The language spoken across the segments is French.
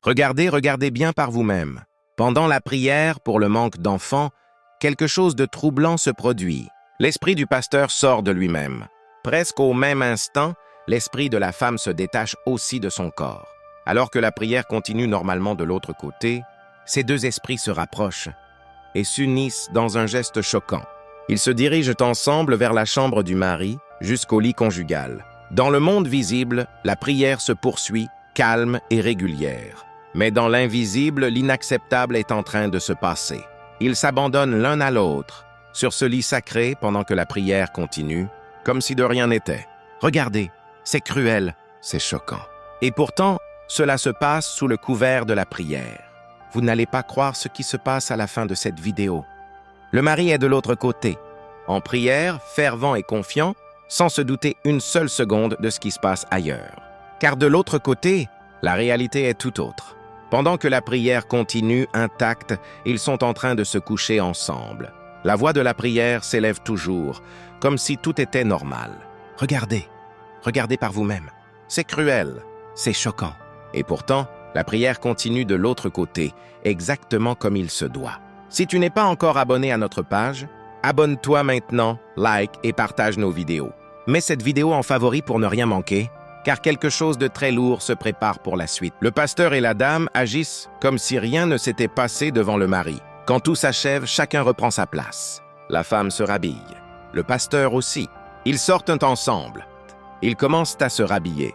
Regardez bien par vous-même. Pendant la prière pour le manque d'enfants, quelque chose de troublant se produit. L'esprit du pasteur sort de lui-même. Presque au même instant, l'esprit de la femme se détache aussi de son corps. Alors que la prière continue normalement de l'autre côté, ces deux esprits se rapprochent et s'unissent dans un geste choquant. Ils se dirigent ensemble vers la chambre du mari, jusqu'au lit conjugal. Dans le monde visible, la prière se poursuit, calme et régulière. Mais dans l'invisible, l'inacceptable est en train de se passer. Ils s'abandonnent l'un à l'autre, sur ce lit sacré pendant que la prière continue, comme si de rien n'était. Regardez, c'est cruel, c'est choquant. Et pourtant, cela se passe sous le couvert de la prière. Vous n'allez pas croire ce qui se passe à la fin de cette vidéo. Le mari est de l'autre côté, en prière, fervent et confiant, sans se douter une seule seconde de ce qui se passe ailleurs. Car de l'autre côté, la réalité est tout autre. Pendant que la prière continue intacte, ils sont en train de se coucher ensemble. La voix de la prière s'élève toujours, comme si tout était normal. Regardez par vous-même. C'est cruel, c'est choquant. Et pourtant, la prière continue de l'autre côté, exactement comme il se doit. Si tu n'es pas encore abonné à notre page, abonne-toi maintenant, like et partage nos vidéos. Mets cette vidéo en favori pour ne rien manquer, car quelque chose de très lourd se prépare pour la suite. Le pasteur et la dame agissent comme si rien ne s'était passé devant le mari. Quand tout s'achève, chacun reprend sa place. La femme se rhabille. Le pasteur aussi. Ils sortent ensemble. Ils commencent à se rhabiller.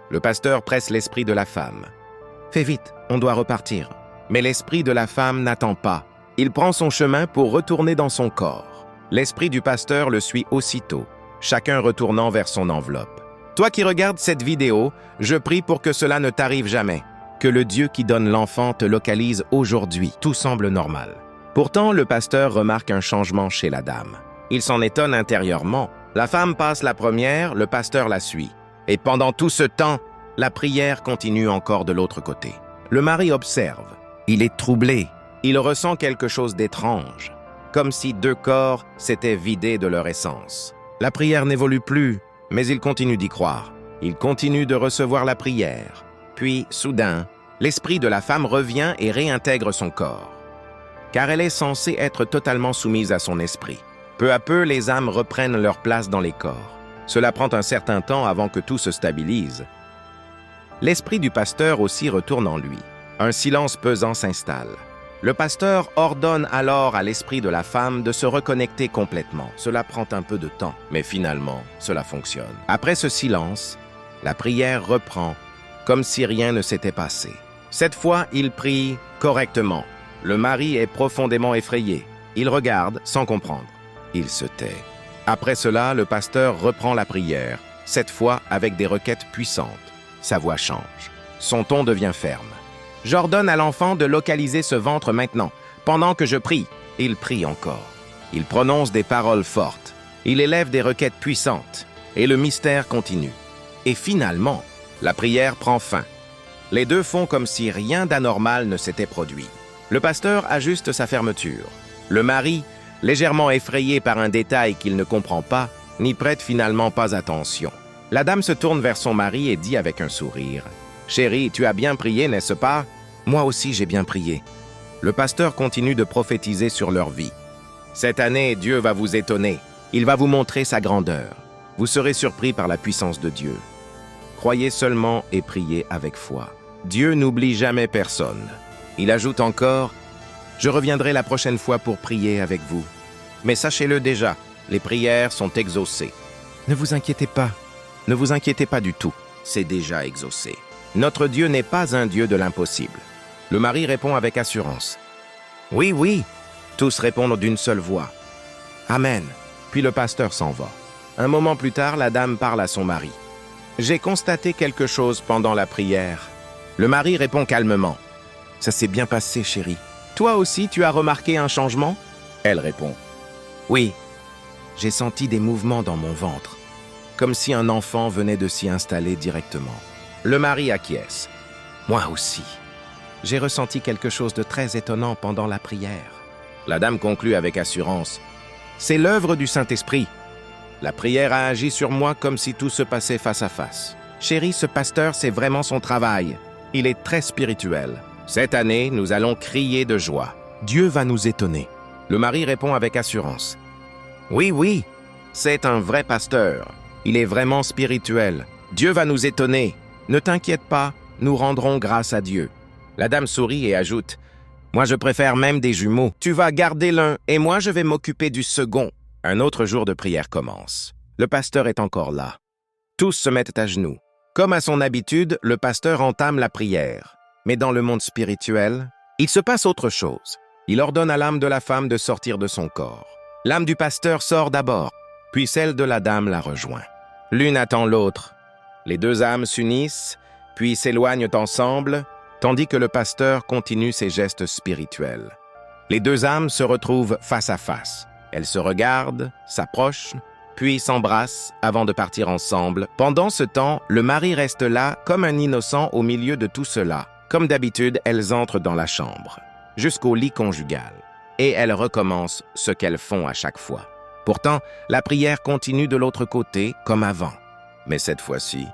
Le pasteur presse l'esprit de la femme. « Fais vite, on doit repartir. » Mais l'esprit de la femme n'attend pas. Il prend son chemin pour retourner dans son corps. L'esprit du pasteur le suit aussitôt, chacun retournant vers son enveloppe. Toi qui regardes cette vidéo, je prie pour que cela ne t'arrive jamais. Que le Dieu qui donne l'enfant te localise aujourd'hui. Tout semble normal. Pourtant, le pasteur remarque un changement chez la dame. Il s'en étonne intérieurement. La femme passe la première, le pasteur la suit. Et pendant tout ce temps, la prière continue encore de l'autre côté. Le mari observe. Il est troublé. Il ressent quelque chose d'étrange, comme si deux corps s'étaient vidés de leur essence. La prière n'évolue plus, mais il continue d'y croire. Il continue de recevoir la prière. Puis, soudain, l'esprit de la femme revient et réintègre son corps. Car elle est censée être totalement soumise à son esprit. Peu à peu, les âmes reprennent leur place dans les corps. Cela prend un certain temps avant que tout se stabilise. L'esprit du pasteur aussi retourne en lui. Un silence pesant s'installe. Le pasteur ordonne alors à l'esprit de la femme de se reconnecter complètement. Cela prend un peu de temps, mais finalement, cela fonctionne. Après ce silence, la prière reprend, comme si rien ne s'était passé. Cette fois, il prie correctement. Le mari est profondément effrayé. Il regarde sans comprendre. Il se tait. Après cela, le pasteur reprend la prière, cette fois avec des requêtes puissantes. Sa voix change. Son ton devient ferme. « J'ordonne à l'enfant de localiser ce ventre maintenant, pendant que je prie. » Il prie encore. Il prononce des paroles fortes. Il élève des requêtes puissantes. Et le mystère continue. Et finalement, la prière prend fin. Les deux font comme si rien d'anormal ne s'était produit. Le pasteur ajuste sa fermeture. Le mari, légèrement effrayé par un détail qu'il ne comprend pas, n'y prête finalement pas attention. La dame se tourne vers son mari et dit avec un sourire. « Chérie, tu as bien prié, n'est-ce pas? Moi aussi j'ai bien prié. » Le pasteur continue de prophétiser sur leur vie. « Cette année, Dieu va vous étonner. Il va vous montrer sa grandeur. Vous serez surpris par la puissance de Dieu. Croyez seulement et priez avec foi. Dieu n'oublie jamais personne. » Il ajoute encore, « Je reviendrai la prochaine fois pour prier avec vous. Mais sachez-le déjà, les prières sont exaucées. Ne vous inquiétez pas. Ne vous inquiétez pas du tout. C'est déjà exaucé. Notre Dieu n'est pas un Dieu de l'impossible. » Le mari répond avec assurance. « Oui, oui. » Tous répondent d'une seule voix. « Amen. » Puis le pasteur s'en va. Un moment plus tard, la dame parle à son mari. « J'ai constaté quelque chose pendant la prière. » Le mari répond calmement. « Ça s'est bien passé, chérie. Toi aussi, tu as remarqué un changement ?» Elle répond. « Oui. J'ai senti des mouvements dans mon ventre, comme si un enfant venait de s'y installer directement. » Le mari acquiesce. « Moi aussi. J'ai ressenti quelque chose de très étonnant pendant la prière. » La dame conclut avec assurance. « C'est l'œuvre du Saint-Esprit. La prière a agi sur moi comme si tout se passait face à face. Chérie, ce pasteur, c'est vraiment son travail. Il est très spirituel. Cette année, nous allons crier de joie. Dieu va nous étonner. Le mari répond avec assurance. Oui, oui, c'est un vrai pasteur. Il est vraiment spirituel. Dieu va nous étonner. Ne t'inquiète pas, nous rendrons grâce à Dieu. La dame sourit et ajoute. Moi, je préfère même des jumeaux. Tu vas garder l'un et moi, je vais m'occuper du second. Un autre jour de prière commence. Le pasteur est encore là. Tous se mettent à genoux. Comme à son habitude, le pasteur entame la prière. Mais dans le monde spirituel, il se passe autre chose. Il ordonne à l'âme de la femme de sortir de son corps. L'âme du pasteur sort d'abord, puis celle de la dame la rejoint. L'une attend l'autre. Les deux âmes s'unissent, puis s'éloignent ensemble, tandis que le pasteur continue ses gestes spirituels. Les deux âmes se retrouvent face à face. Elles se regardent, s'approchent, puis s'embrassent avant de partir ensemble. Pendant ce temps, le mari reste là comme un innocent au milieu de tout cela. Comme d'habitude, elles entrent dans la chambre, jusqu'au lit conjugal, et elles recommencent ce qu'elles font à chaque fois. Pourtant, la prière continue de l'autre côté, comme avant. Mais cette fois-ci,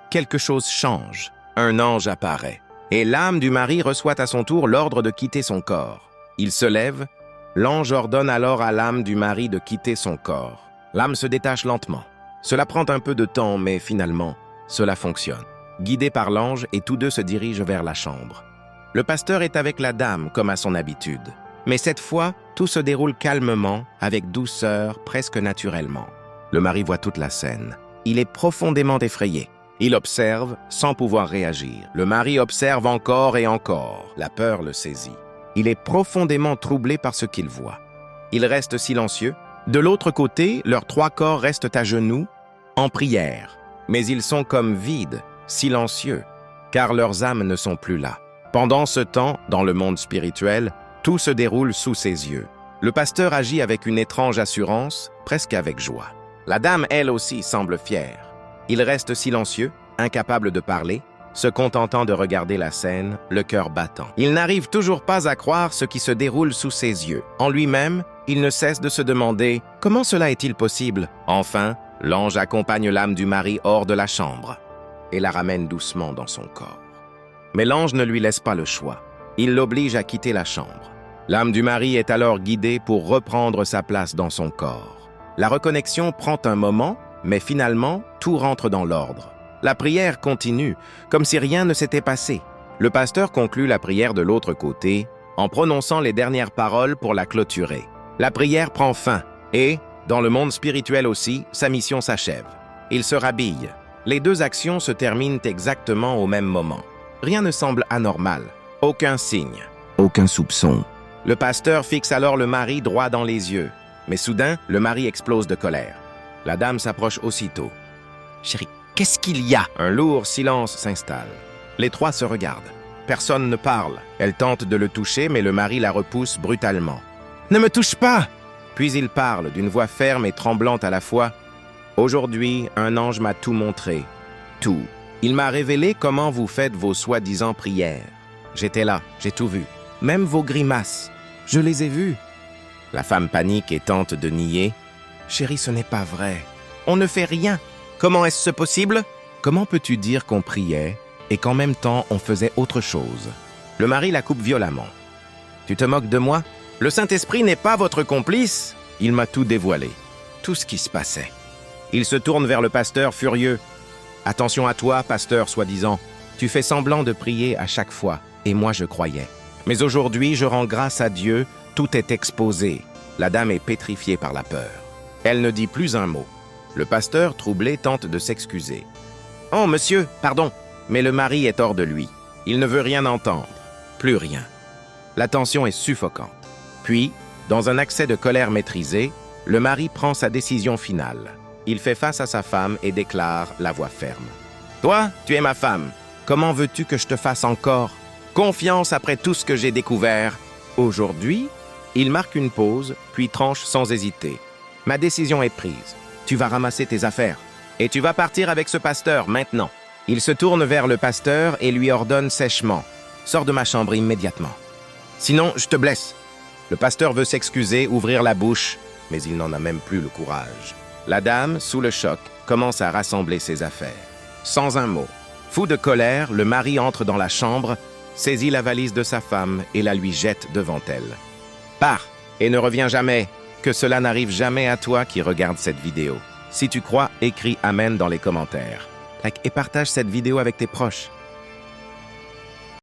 quelque chose change. Un ange apparaît, et l'âme du mari reçoit à son tour l'ordre de quitter son corps. Il se lève, l'ange ordonne alors à l'âme du mari de quitter son corps. L'âme se détache lentement. Cela prend un peu de temps, mais finalement, cela fonctionne. Guidés par l'ange, et tous deux se dirigent vers la chambre. Le pasteur est avec la dame, comme à son habitude. Mais cette fois, tout se déroule calmement, avec douceur, presque naturellement. Le mari voit toute la scène. Il est profondément effrayé. Il observe, sans pouvoir réagir. Le mari observe encore et encore. La peur le saisit. Il est profondément troublé par ce qu'il voit. Il reste silencieux. De l'autre côté, leurs trois corps restent à genoux, en prière. Mais ils sont comme vides, silencieux, car leurs âmes ne sont plus là. Pendant ce temps, dans le monde spirituel, tout se déroule sous ses yeux. Le pasteur agit avec une étrange assurance, presque avec joie. La dame, elle aussi, semble fière. Il reste silencieux, incapable de parler, se contentant de regarder la scène, le cœur battant. Il n'arrive toujours pas à croire ce qui se déroule sous ses yeux. En lui-même, il ne cesse de se demander « Comment cela est-il possible ?» Enfin, l'ange accompagne l'âme du mari hors de la chambre et la ramène doucement dans son corps. Mais l'ange ne lui laisse pas le choix. Il l'oblige à quitter la chambre. L'âme du mari est alors guidée pour reprendre sa place dans son corps. La reconnexion prend un moment, mais finalement, tout rentre dans l'ordre. La prière continue, comme si rien ne s'était passé. Le pasteur conclut la prière de l'autre côté en prononçant les dernières paroles pour la clôturer. La prière prend fin et, dans le monde spirituel aussi, sa mission s'achève. Il se rhabille. Les deux actions se terminent exactement au même moment. Rien ne semble anormal. Aucun signe. Aucun soupçon. Le pasteur fixe alors le mari droit dans les yeux. Mais soudain, le mari explose de colère. La dame s'approche aussitôt. « Chérie, qu'est-ce qu'il y a ?» Un lourd silence s'installe. Les trois se regardent. Personne ne parle. Elle tente de le toucher, mais le mari la repousse brutalement. « Ne me touche pas !» Puis il parle d'une voix ferme et tremblante à la fois. « Aujourd'hui, un ange m'a tout montré. Tout. Il m'a révélé comment vous faites vos soi-disant prières. J'étais là, j'ai tout vu. Même vos grimaces. Je les ai vues. » La femme panique et tente de nier. « Chérie, ce n'est pas vrai. On ne fait rien. Comment est-ce possible ? Comment peux-tu dire qu'on priait et qu'en même temps on faisait autre chose ?» Le mari la coupe violemment. « Tu te moques de moi ? Le Saint-Esprit n'est pas votre complice. Il m'a tout dévoilé. Tout ce qui se passait. » Il se tourne vers le pasteur furieux. « Attention à toi, pasteur soi-disant. Tu fais semblant de prier à chaque fois, et moi je croyais. Mais aujourd'hui, je rends grâce à Dieu, tout est exposé. » La dame est pétrifiée par la peur. Elle ne dit plus un mot. Le pasteur, troublé, tente de s'excuser. « Oh, monsieur, pardon, mais le mari est hors de lui. Il ne veut rien entendre. Plus rien. » La tension est suffocante. Puis, dans un accès de colère maîtrisée, le mari prend sa décision finale. Il fait face à sa femme et déclare la voix ferme. « Toi, tu es ma femme. Comment veux-tu que je te fasse encore confiance après tout ce que j'ai découvert? Aujourd'hui, il marque une pause, puis tranche sans hésiter. Ma décision est prise. Tu vas ramasser tes affaires. Et tu vas partir avec ce pasteur, maintenant. » Il se tourne vers le pasteur et lui ordonne sèchement. « Sors de ma chambre immédiatement. Sinon, je te blesse. » Le pasteur veut s'excuser, ouvrir la bouche, mais il n'en a même plus le courage. La dame, sous le choc, commence à rassembler ses affaires. Sans un mot, Fou de colère, le mari entre dans la chambre, saisit la valise de sa femme et la lui jette devant elle. Pars et ne reviens jamais, que cela n'arrive jamais à toi qui regarde cette vidéo. Si tu crois, écris Amen dans les commentaires. Like et partage cette vidéo avec tes proches.